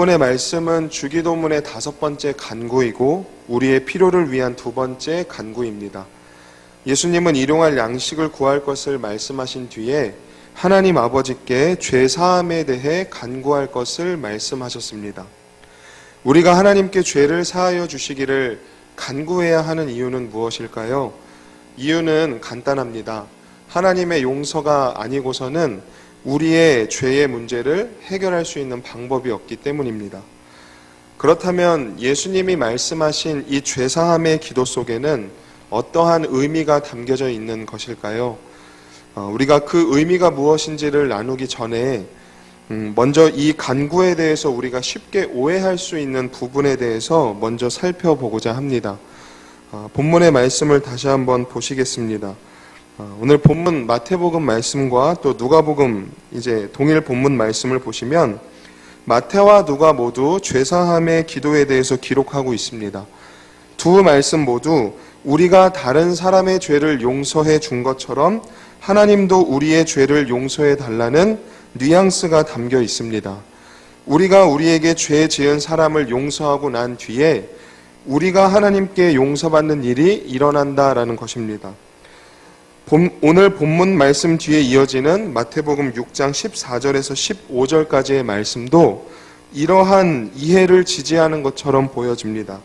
본문의 말씀은 주기도문의 5번째 간구이고 우리의 필요를 위한 2번째 간구입니다. 예수님은 일용할 양식을 구할 것을 말씀하신 뒤에 하나님 아버지께 죄 사함에 대해 간구할 것을 말씀하셨습니다. 우리가 하나님께 죄를 사하여 주시기를 간구해야 하는 이유는 무엇일까요? 이유는 간단합니다. 하나님의 용서가 아니고서는 우리의 죄의 문제를 해결할 수 있는 방법이 없기 때문입니다. 그렇다면 예수님이 말씀하신 이 죄사함의 기도 속에는 어떠한 의미가 담겨져 있는 것일까요? 우리가 그 의미가 무엇인지를 나누기 전에 먼저 이 간구에 대해서 우리가 쉽게 오해할 수 있는 부분에 대해서 먼저 살펴보고자 합니다. 본문의 말씀을 다시 한번 보시겠습니다. 오늘 본문 마태복음 말씀과 또 누가복음 이제 동일 본문 말씀을 보시면 마태와 누가 모두 죄사함의 기도에 대해서 기록하고 있습니다. 두 말씀 모두 우리가 다른 사람의 죄를 용서해 준 것처럼 하나님도 우리의 죄를 용서해 달라는 뉘앙스가 담겨 있습니다. 우리가 우리에게 죄 지은 사람을 용서하고 난 뒤에 우리가 하나님께 용서받는 일이 일어난다라는 것입니다. 오늘 본문 말씀 뒤에 이어지는 마태복음 6장 14절에서 15절까지의 말씀도 이러한 이해를 지지하는 것처럼 보여집니다.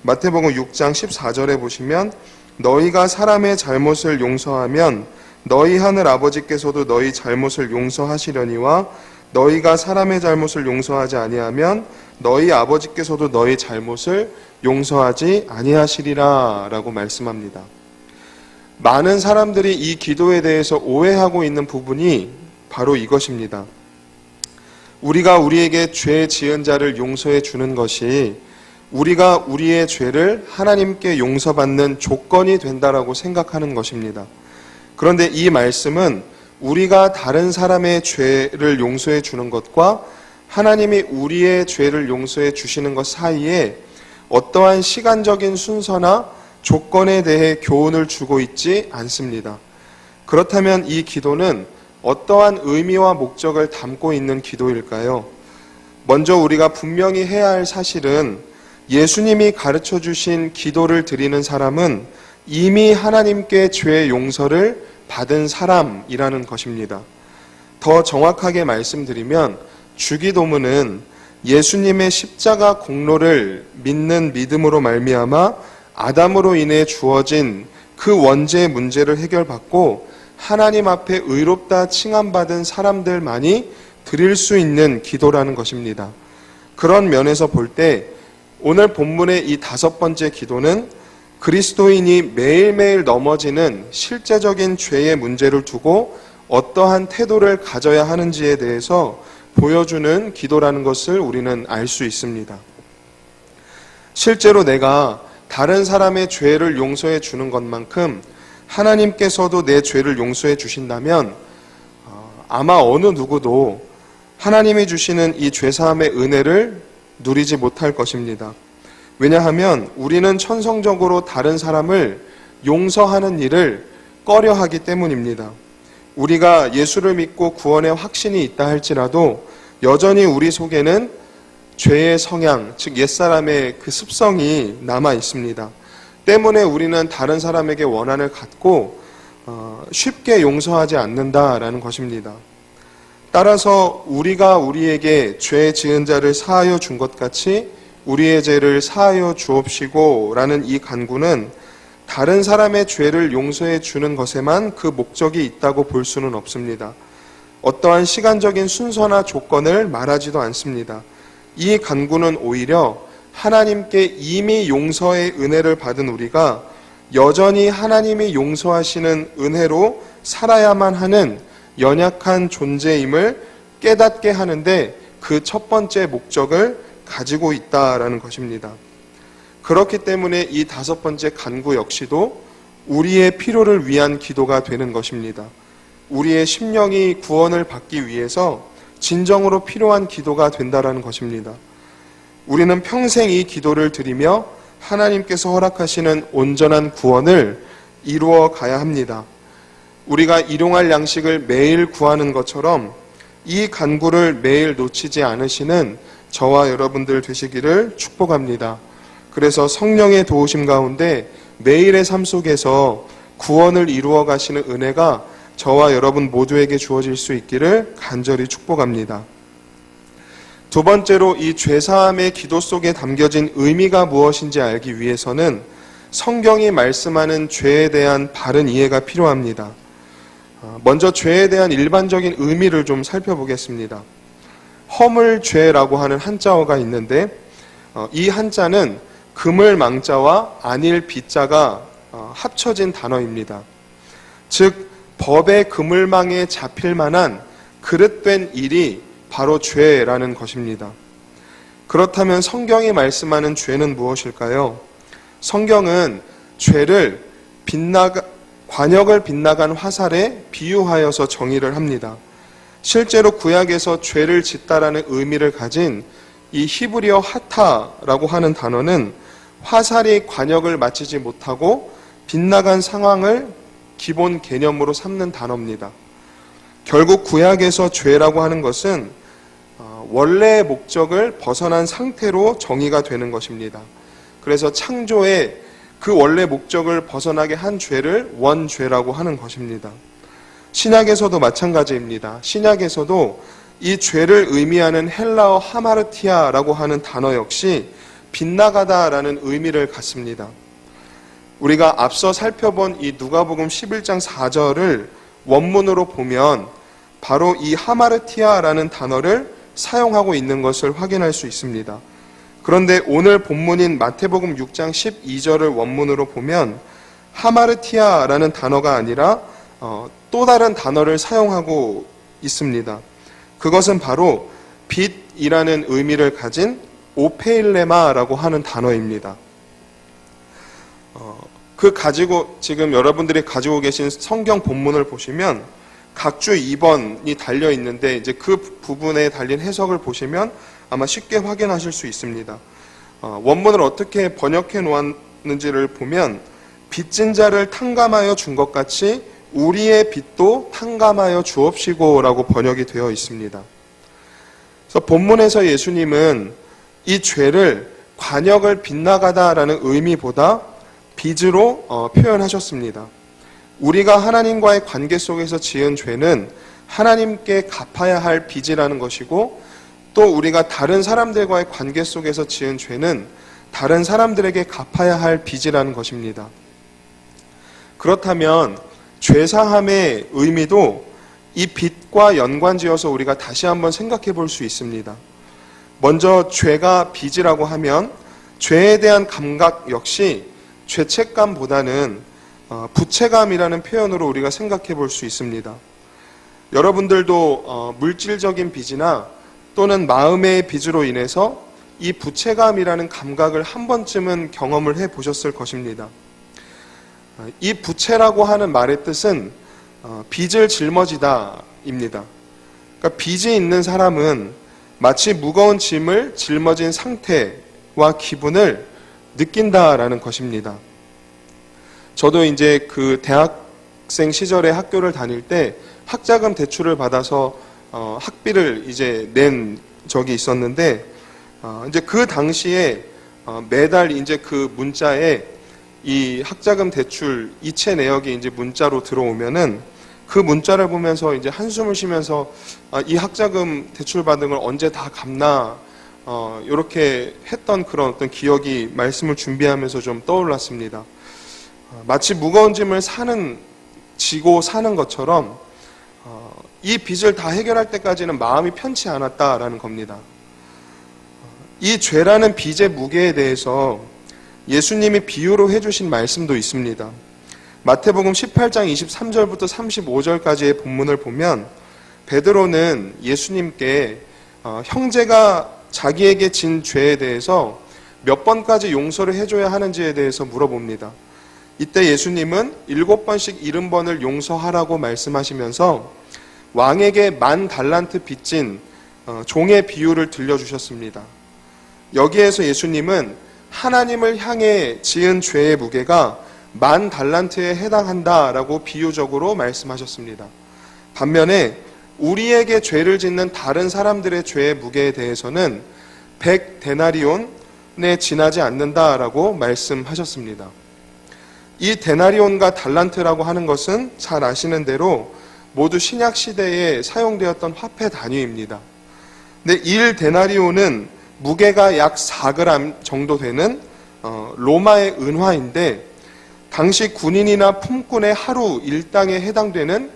마태복음 6장 14절에 보시면 너희가 사람의 잘못을 용서하면 너희 하늘 아버지께서도 너희 잘못을 용서하시려니와 너희가 사람의 잘못을 용서하지 아니하면 너희 아버지께서도 너희 잘못을 용서하지 아니하시리라 라고 말씀합니다. 많은 사람들이 이 기도에 대해서 오해하고 있는 부분이 바로 이것입니다. 우리가 우리에게 죄 지은 자를 용서해 주는 것이 우리가 우리의 죄를 하나님께 용서받는 조건이 된다라고 생각하는 것입니다. 그런데 이 말씀은 우리가 다른 사람의 죄를 용서해 주는 것과 하나님이 우리의 죄를 용서해 주시는 것 사이에 어떠한 시간적인 순서나 조건에 대해 교훈을 주고 있지 않습니다. 그렇다면 이 기도는 어떠한 의미와 목적을 담고 있는 기도일까요? 먼저 우리가 분명히 해야 할 사실은 예수님이 가르쳐 주신 기도를 드리는 사람은 이미 하나님께 죄 용서를 받은 사람이라는 것입니다. 더 정확하게 말씀드리면 주기도문은 예수님의 십자가 공로를 믿는 믿음으로 말미암아 아담으로 인해 주어진 그 원죄의 문제를 해결받고 하나님 앞에 의롭다 칭함받은 사람들만이 드릴 수 있는 기도라는 것입니다. 그런 면에서 볼 때 오늘 본문의 이 5번째 기도는 그리스도인이 매일매일 넘어지는 실제적인 죄의 문제를 두고 어떠한 태도를 가져야 하는지에 대해서 보여주는 기도라는 것을 우리는 알 수 있습니다. 실제로 내가 다른 사람의 죄를 용서해 주는 것만큼 하나님께서도 내 죄를 용서해 주신다면 아마 어느 누구도 하나님이 주시는 이 죄사함의 은혜를 누리지 못할 것입니다. 왜냐하면 우리는 천성적으로 다른 사람을 용서하는 일을 꺼려하기 때문입니다. 우리가 예수를 믿고 구원의 확신이 있다 할지라도 여전히 우리 속에는 죄의 성향, 즉 옛사람의 그 습성이 남아 있습니다. 때문에 우리는 다른 사람에게 원한을 갖고 쉽게 용서하지 않는다라는 것입니다. 따라서 우리가 우리에게 죄 지은 자를 사하여 준 것 같이 우리의 죄를 사하여 주옵시고 라는 이 간구는 다른 사람의 죄를 용서해 주는 것에만 그 목적이 있다고 볼 수는 없습니다. 어떠한 시간적인 순서나 조건을 말하지도 않습니다. 이 간구는 오히려 하나님께 이미 용서의 은혜를 받은 우리가 여전히 하나님이 용서하시는 은혜로 살아야만 하는 연약한 존재임을 깨닫게 하는데 그 첫 번째 목적을 가지고 있다라는 것입니다. 그렇기 때문에 이 5번째 간구 역시도 우리의 필요를 위한 기도가 되는 것입니다. 우리의 심령이 구원을 받기 위해서 진정으로 필요한 기도가 된다라는 것입니다. 우리는 평생 이 기도를 드리며 하나님께서 허락하시는 온전한 구원을 이루어 가야 합니다. 우리가 일용할 양식을 매일 구하는 것처럼 이 간구를 매일 놓치지 않으시는 저와 여러분들 되시기를 축복합니다. 그래서 성령의 도우심 가운데 매일의 삶 속에서 구원을 이루어 가시는 은혜가 저와 여러분 모두에게 주어질 수 있기를 간절히 축복합니다. 두 번째로 이 죄사함의 기도 속에 담겨진 의미가 무엇인지 알기 위해서는 성경이 말씀하는 죄에 대한 바른 이해가 필요합니다. 먼저 죄에 대한 일반적인 의미를 좀 살펴보겠습니다. 허물죄라고 하는 한자어가 있는데 이 한자는 금을 망자와 안일 비자가 합쳐진 단어입니다. 즉 법의 그물망에 잡힐 만한 그릇된 일이 바로 죄라는 것입니다. 그렇다면 성경이 말씀하는 죄는 무엇일까요? 성경은 죄를 관역을 빗나간 화살에 비유하여서 정의를 합니다. 실제로 구약에서 죄를 짓다라는 의미를 가진 이 히브리어 하타라고 하는 단어는 화살이 관역을 맞추지 못하고 빗나간 상황을 기본 개념으로 삼는 단어입니다. 결국 구약에서 죄라고 하는 것은 원래의 목적을 벗어난 상태로 정의가 되는 것입니다. 그래서 창조의 그 원래 목적을 벗어나게 한 죄를 원죄라고 하는 것입니다. 신약에서도 마찬가지입니다. 신약에서도 이 죄를 의미하는 헬라어 하마르티아라고 하는 단어 역시 빗나가다라는 의미를 갖습니다. 우리가 앞서 살펴본 이 누가복음 11장 4절을 원문으로 보면 바로 이 하마르티아라는 단어를 사용하고 있는 것을 확인할 수 있습니다. 그런데 오늘 본문인 마태복음 6장 12절을 원문으로 보면 하마르티아라는 단어가 아니라 또 다른 단어를 사용하고 있습니다. 그것은 바로 빛이라는 의미를 가진 오페일레마라고 하는 단어입니다. 지금 여러분들이 가지고 계신 성경 본문을 보시면 각주 2번이 달려 있는데 이제 그 부분에 달린 해석을 보시면 아마 쉽게 확인하실 수 있습니다. 원문을 어떻게 번역해 놓았는지를 보면 빚진 자를 탕감하여 준 것 같이 우리의 빚도 탕감하여 주옵시고라고 번역이 되어 있습니다. 그래서 본문에서 예수님은 이 죄를 관역을 빗나가다라는 의미보다 빚으로 표현하셨습니다. 우리가 하나님과의 관계 속에서 지은 죄는 하나님께 갚아야 할 빚이라는 것이고 또 우리가 다른 사람들과의 관계 속에서 지은 죄는 다른 사람들에게 갚아야 할 빚이라는 것입니다. 그렇다면 죄사함의 의미도 이 빚과 연관지어서 우리가 다시 한번 생각해 볼 수 있습니다. 먼저 죄가 빚이라고 하면 죄에 대한 감각 역시 죄책감보다는 부채감이라는 표현으로 우리가 생각해 볼 수 있습니다. 여러분들도 물질적인 빚이나 또는 마음의 빚으로 인해서 이 부채감이라는 감각을 한 번쯤은 경험을 해 보셨을 것입니다. 이 부채라고 하는 말의 뜻은 빚을 짊어지다입니다. 그러니까 빚이 있는 사람은 마치 무거운 짐을 짊어진 상태와 기분을 느낀다라는 것입니다. 저도 이제 그 대학생 시절에 학교를 다닐 때 학자금 대출을 받아서 학비를 이제 낸 적이 있었는데 이제 그 당시에 매달 이제 그 문자에 이 학자금 대출 이체 내역이 이제 문자로 들어오면은 그 문자를 보면서 이제 한숨을 쉬면서 이 학자금 대출 받은 걸 언제 다 갚나 이렇게 했던 그런 어떤 기억이 말씀을 준비하면서 좀 떠올랐습니다. 마치 무거운 짐을 지고 사는 것처럼 이 빚을 다 해결할 때까지는 마음이 편치 않았다라는 겁니다. 이 죄라는 빚의 무게에 대해서 예수님이 비유로 해주신 말씀도 있습니다. 마태복음 18장 23절부터 35절까지의 본문을 보면 베드로는 예수님께 형제가 자기에게 진 죄에 대해서 몇 번까지 용서를 해줘야 하는지에 대해서 물어봅니다. 이때 예수님은 7번씩 70번을 용서하라고 말씀하시면서 왕에게 10,000달란트 빚진 종의 비유를 들려주셨습니다. 여기에서 예수님은 하나님을 향해 지은 죄의 무게가 10,000달란트에 해당한다라고 비유적으로 말씀하셨습니다. 반면에 우리에게 죄를 짓는 다른 사람들의 죄의 무게에 대해서는 100데나리온에 지나지 않는다라고 말씀하셨습니다. 이 데나리온과 달란트라고 하는 것은 잘 아시는 대로 모두 신약 시대에 사용되었던 화폐 단위입니다. 근데 1데나리온은 무게가 약 4g 정도 되는 로마의 은화인데 당시 군인이나 품꾼의 하루 일당에 해당되는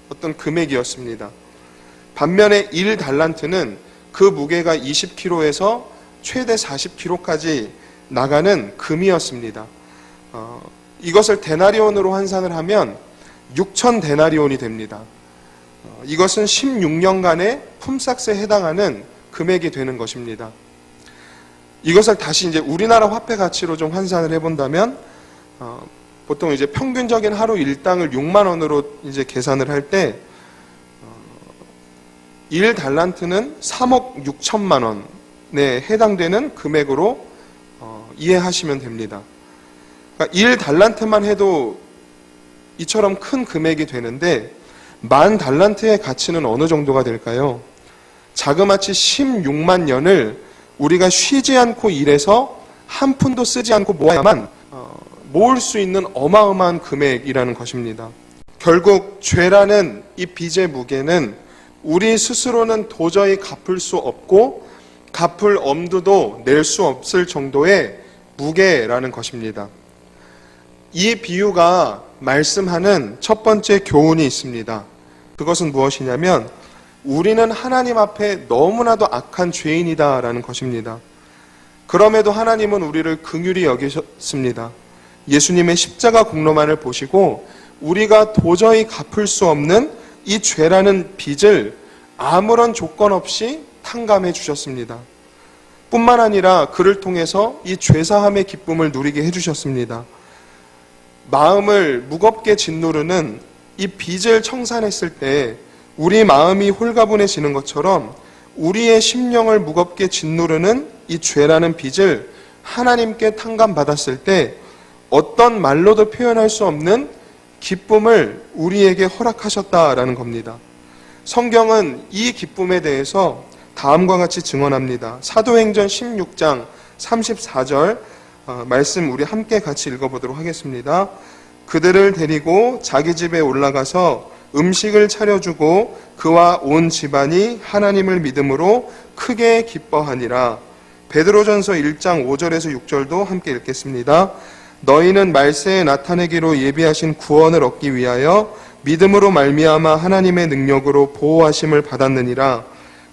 어떤 금액이었습니다. 반면에 1달란트는 그 무게가 20kg에서 최대 40kg까지 나가는 금이었습니다. 이것을 데나리온으로 환산을 하면 6,000데나리온이 됩니다. 이것은 16년간의 품삯에 해당하는 금액이 되는 것입니다. 이것을 다시 이제 우리나라 화폐 가치로 좀 환산을 해본다면 보통 이제 평균적인 하루 일당을 6만 원으로 이제 계산을 할 때 1달란트는 3억 6천만 원에 해당되는 금액으로 이해하시면 됩니다. 그러니까 1달란트만 해도 이처럼 큰 금액이 되는데 10,000달란트의 가치는 어느 정도가 될까요? 자그마치 16만 년을 우리가 쉬지 않고 일해서 한 푼도 쓰지 않고 모아야만 모을 수 있는 어마어마한 금액이라는 것입니다. 결국 죄라는 이 빚의 무게는 우리 스스로는 도저히 갚을 수 없고 갚을 엄두도 낼 수 없을 정도의 무게라는 것입니다. 이 비유가 말씀하는 첫 번째 교훈이 있습니다. 그것은 무엇이냐면 우리는 하나님 앞에 너무나도 악한 죄인이다라는 것입니다. 그럼에도 하나님은 우리를 긍휼히 여기셨습니다. 예수님의 십자가 공로만을 보시고 우리가 도저히 갚을 수 없는 이 죄라는 빚을 아무런 조건 없이 탕감해 주셨습니다. 뿐만 아니라 그를 통해서 이 죄사함의 기쁨을 누리게 해주셨습니다. 마음을 무겁게 짓누르는 이 빚을 청산했을 때 우리 마음이 홀가분해지는 것처럼 우리의 심령을 무겁게 짓누르는 이 죄라는 빚을 하나님께 탕감받았을 때 어떤 말로도 표현할 수 없는 기쁨을 우리에게 허락하셨다라는 겁니다. 성경은 이 기쁨에 대해서 다음과 같이 증언합니다. 사도행전 16장 34절 말씀 우리 함께 같이 읽어보도록 하겠습니다. 그들을 데리고 자기 집에 올라가서 음식을 차려주고 그와 온 집안이 하나님을 믿음으로 크게 기뻐하니라. 베드로전서 1장 5절에서 6절도 함께 읽겠습니다. 너희는 말세에 나타내기로 예비하신 구원을 얻기 위하여 믿음으로 말미암아 하나님의 능력으로 보호하심을 받았느니라.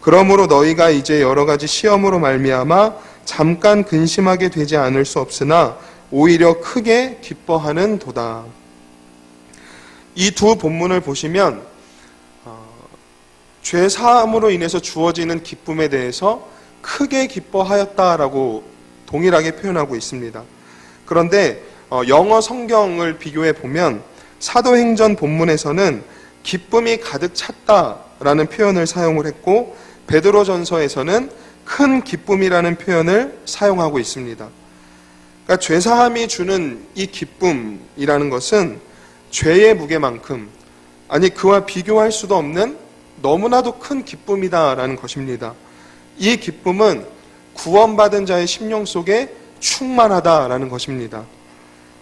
그러므로 너희가 이제 여러 가지 시험으로 말미암아 잠깐 근심하게 되지 않을 수 없으나 오히려 크게 기뻐하는 도다. 이 두 본문을 보시면 죄 사함으로 인해서 주어지는 기쁨에 대해서 크게 기뻐하였다라고 동일하게 표현하고 있습니다. 그런데 영어 성경을 비교해 보면 사도행전 본문에서는 기쁨이 가득 찼다라는 표현을 사용을 했고 베드로전서에서는 큰 기쁨이라는 표현을 사용하고 있습니다. 그러니까 죄사함이 주는 이 기쁨이라는 것은 죄의 무게만큼 아니 그와 비교할 수도 없는 너무나도 큰 기쁨이다라는 것입니다. 이 기쁨은 구원받은 자의 심령 속에 충만하다라는 것입니다.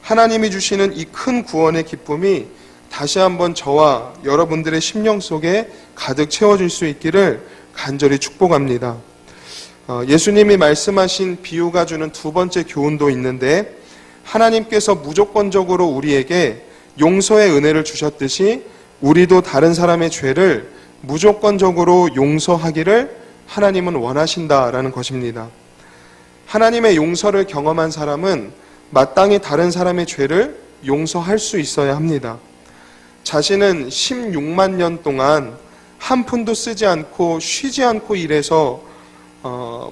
하나님이 주시는 이 큰 구원의 기쁨이 다시 한번 저와 여러분들의 심령 속에 가득 채워질 수 있기를 간절히 축복합니다. 예수님이 말씀하신 비유가 주는 두 번째 교훈도 있는데 하나님께서 무조건적으로 우리에게 용서의 은혜를 주셨듯이 우리도 다른 사람의 죄를 무조건적으로 용서하기를 하나님은 원하신다라는 것입니다. 하나님의 용서를 경험한 사람은 마땅히 다른 사람의 죄를 용서할 수 있어야 합니다. 자신은 16만 년 동안 한 푼도 쓰지 않고 쉬지 않고 일해서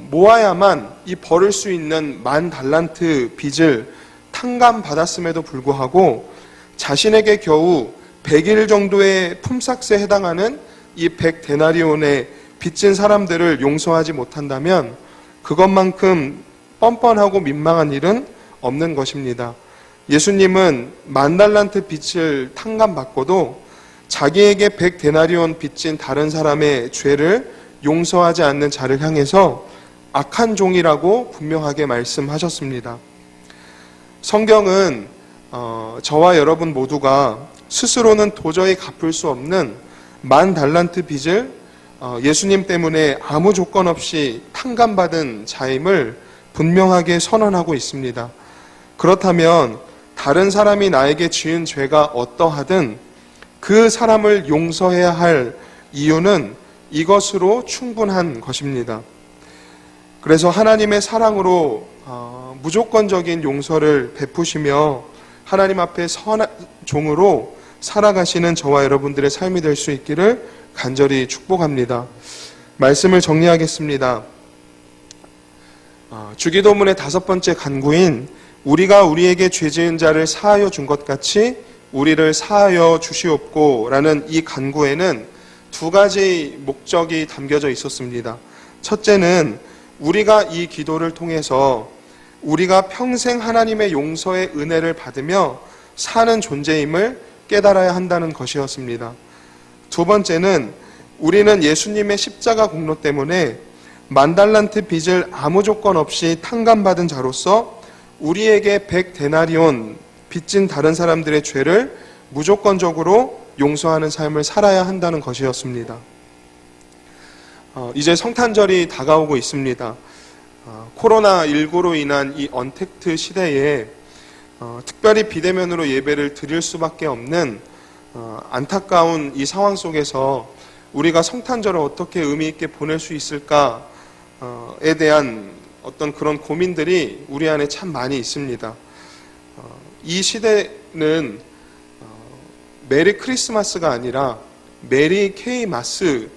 모아야만 이 벌을 수 있는 10,000달란트 빚을 탕감받았음에도 불구하고 자신에게 겨우 100일 정도의 품삯에 해당하는 이 100데나리온의 빚진 사람들을 용서하지 못한다면 그것만큼 뻔뻔하고 민망한 일은 없는 것입니다. 예수님은 10,000달란트 빚을 탕감받고도 자기에게 100데나리온 빚진 다른 사람의 죄를 용서하지 않는 자를 향해서 악한 종이라고 분명하게 말씀하셨습니다. 성경은 저와 여러분 모두가 스스로는 도저히 갚을 수 없는 10,000달란트 빚을 예수님 때문에 아무 조건 없이 탕감받은 자임을 분명하게 선언하고 있습니다. 그렇다면 다른 사람이 나에게 지은 죄가 어떠하든 그 사람을 용서해야 할 이유는 이것으로 충분한 것입니다. 그래서 하나님의 사랑으로 무조건적인 용서를 베푸시며 하나님 앞에 선한 종으로 살아가시는 저와 여러분들의 삶이 될 수 있기를 간절히 축복합니다. 말씀을 정리하겠습니다. 주기도문의 5번째 간구인 우리가 우리에게 죄 지은 자를 사하여 준 것 같이 우리를 사하여 주시옵고 라는 이 간구에는 2가지 목적이 담겨져 있었습니다. 첫째는 우리가 이 기도를 통해서 우리가 평생 하나님의 용서의 은혜를 받으며 사는 존재임을 깨달아야 한다는 것이었습니다. 2번째는 우리는 예수님의 십자가 공로 때문에 10,000달란트 빚을 아무 조건 없이 탕감받은 자로서 우리에게 100데나리온 빚진 다른 사람들의 죄를 무조건적으로 용서하는 삶을 살아야 한다는 것이었습니다. 이제 성탄절이 다가오고 있습니다. 코로나19로 인한 이 언택트 시대에 특별히 비대면으로 예배를 드릴 수밖에 없는 안타까운 이 상황 속에서 우리가 성탄절을 어떻게 의미 있게 보낼 수 있을까에 대한 어떤 그런 고민들이 우리 안에 참 많이 있습니다. 이 시대는 메리 크리스마스가 아니라 메리 케이마스를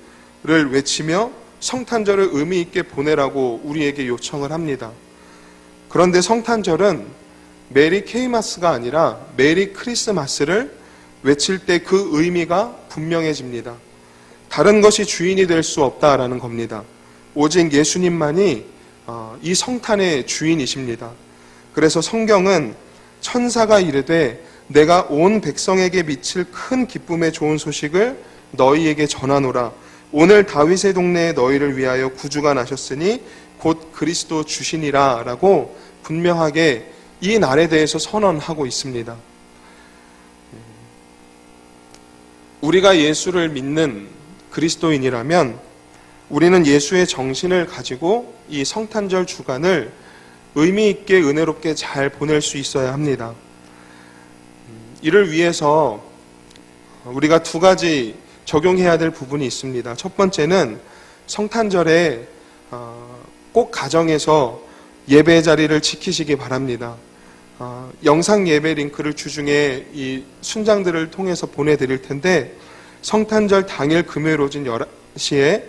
외치며 성탄절을 의미 있게 보내라고 우리에게 요청을 합니다. 그런데 성탄절은 메리 케이마스가 아니라 메리 크리스마스를 외칠 때 그 의미가 분명해집니다. 다른 것이 주인이 될 수 없다라는 겁니다. 오직 예수님만이 이 성탄의 주인이십니다. 그래서 성경은 천사가 이르되 내가 온 백성에게 미칠 큰 기쁨의 좋은 소식을 너희에게 전하노라. 오늘 다윗의 동네에 너희를 위하여 구주가 나셨으니 곧 그리스도 주시니라 라고 분명하게 이 날에 대해서 선언하고 있습니다. 우리가 예수를 믿는 그리스도인이라면 우리는 예수의 정신을 가지고 이 성탄절 주간을 의미 있게 은혜롭게 잘 보낼 수 있어야 합니다. 이를 위해서 우리가 2가지 적용해야 될 부분이 있습니다. 첫 번째는 성탄절에 꼭 가정에서 예배 자리를 지키시기 바랍니다. 영상 예배 링크를 주중에 이 순장들을 통해서 보내드릴 텐데 성탄절 당일 금요일 오전 11시에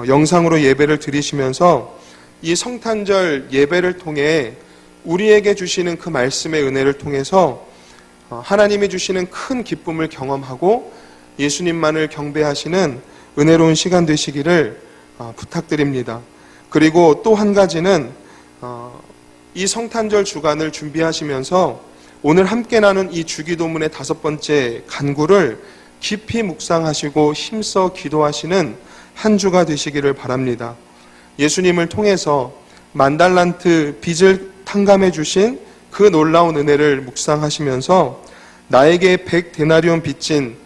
영상으로 예배를 드리시면서 이 성탄절 예배를 통해 우리에게 주시는 그 말씀의 은혜를 통해서 하나님이 주시는 큰 기쁨을 경험하고 예수님만을 경배하시는 은혜로운 시간 되시기를 부탁드립니다. 그리고 또 한 가지는 이 성탄절 주간을 준비하시면서 오늘 함께 나눈 이 주기도문의 5번째 간구를 깊이 묵상하시고 힘써 기도하시는 한 주가 되시기를 바랍니다. 예수님을 통해서 10,000달란트 빚을 탕감해 주신 그 놀라운 은혜를 묵상하시면서 나에게 100데나리온 빚진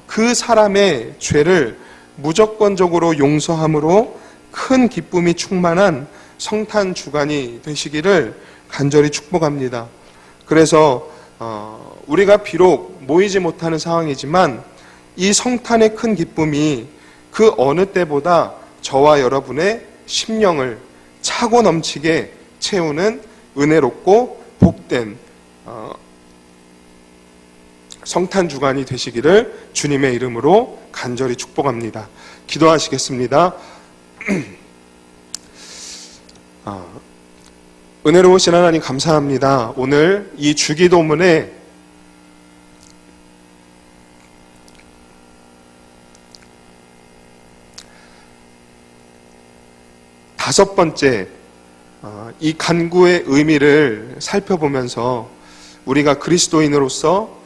그 사람의 죄를 무조건적으로 용서함으로 큰 기쁨이 충만한 성탄 주간이 되시기를 간절히 축복합니다. 그래서 우리가 비록 모이지 못하는 상황이지만 이 성탄의 큰 기쁨이 그 어느 때보다 저와 여러분의 심령을 차고 넘치게 채우는 은혜롭고 복된 성탄 주간이 되시기를 주님의 이름으로 간절히 축복합니다. 기도하시겠습니다. 은혜로우신 하나님 감사합니다. 오늘 이 주기도문에 다섯 번째 이 간구의 의미를 살펴보면서 우리가 그리스도인으로서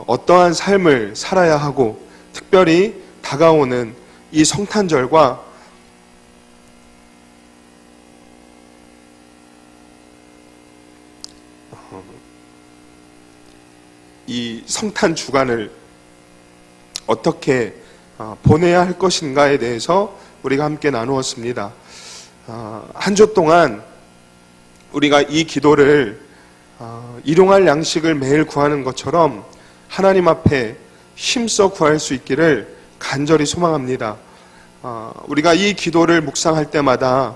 어떠한 삶을 살아야 하고 특별히 다가오는 이 성탄절과 이 성탄 주간을 어떻게 보내야 할 것인가에 대해서 우리가 함께 나누었습니다. 한 주 동안 우리가 이 기도를 일용할 양식을 매일 구하는 것처럼 하나님 앞에 힘써 구할 수 있기를 간절히 소망합니다. 우리가 이 기도를 묵상할 때마다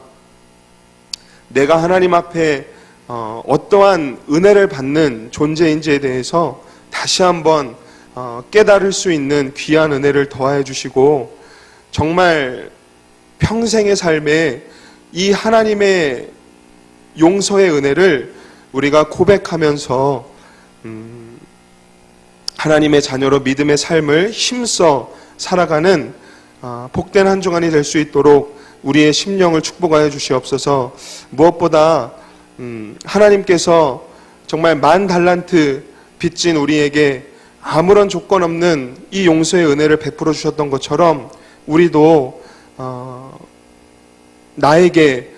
내가 하나님 앞에 어떠한 은혜를 받는 존재인지에 대해서 다시 한번 깨달을 수 있는 귀한 은혜를 더하여 주시고, 정말 평생의 삶에 이 하나님의 용서의 은혜를 우리가 고백하면서 하나님의 자녀로 믿음의 삶을 힘써 살아가는 복된 한 주간이 될 수 있도록 우리의 심령을 축복하여 주시옵소서. 무엇보다 하나님께서 정말 10,000달란트 빚진 우리에게 아무런 조건 없는 이 용서의 은혜를 베풀어 주셨던 것처럼 우리도 나에게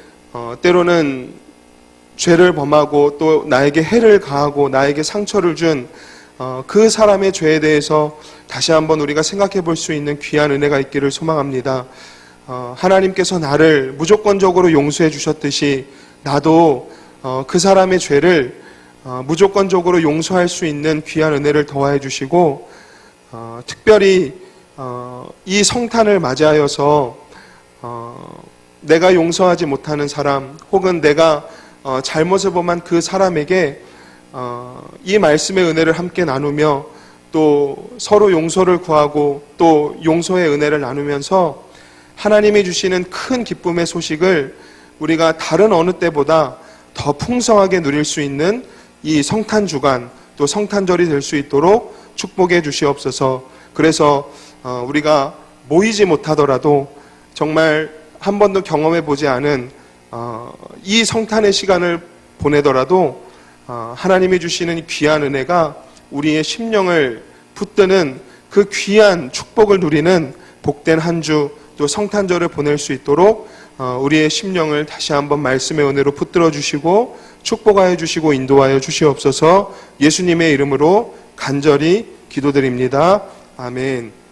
때로는 죄를 범하고 또 나에게 해를 가하고 나에게 상처를 준 그 사람의 죄에 대해서 다시 한번 우리가 생각해 볼 수 있는 귀한 은혜가 있기를 소망합니다. 하나님께서 나를 무조건적으로 용서해 주셨듯이 나도 그 사람의 죄를 무조건적으로 용서할 수 있는 귀한 은혜를 더하여 주시고, 특별히 이 성탄을 맞이하여서 내가 용서하지 못하는 사람 혹은 내가 잘못을 범한 그 사람에게 이 말씀의 은혜를 함께 나누며 또 서로 용서를 구하고 또 용서의 은혜를 나누면서 하나님이 주시는 큰 기쁨의 소식을 우리가 다른 어느 때보다 더 풍성하게 누릴 수 있는 이 성탄 주간 또 성탄절이 될 수 있도록 축복해 주시옵소서. 그래서 우리가 모이지 못하더라도 정말 한 번도 경험해 보지 않은 이 성탄의 시간을 보내더라도 하나님이 주시는 귀한 은혜가 우리의 심령을 붙드는 그 귀한 축복을 누리는 복된 한 주 또 성탄절을 보낼 수 있도록 우리의 심령을 다시 한번 말씀의 은혜로 붙들어 주시고 축복하여 주시고 인도하여 주시옵소서. 예수님의 이름으로 간절히 기도드립니다. 아멘.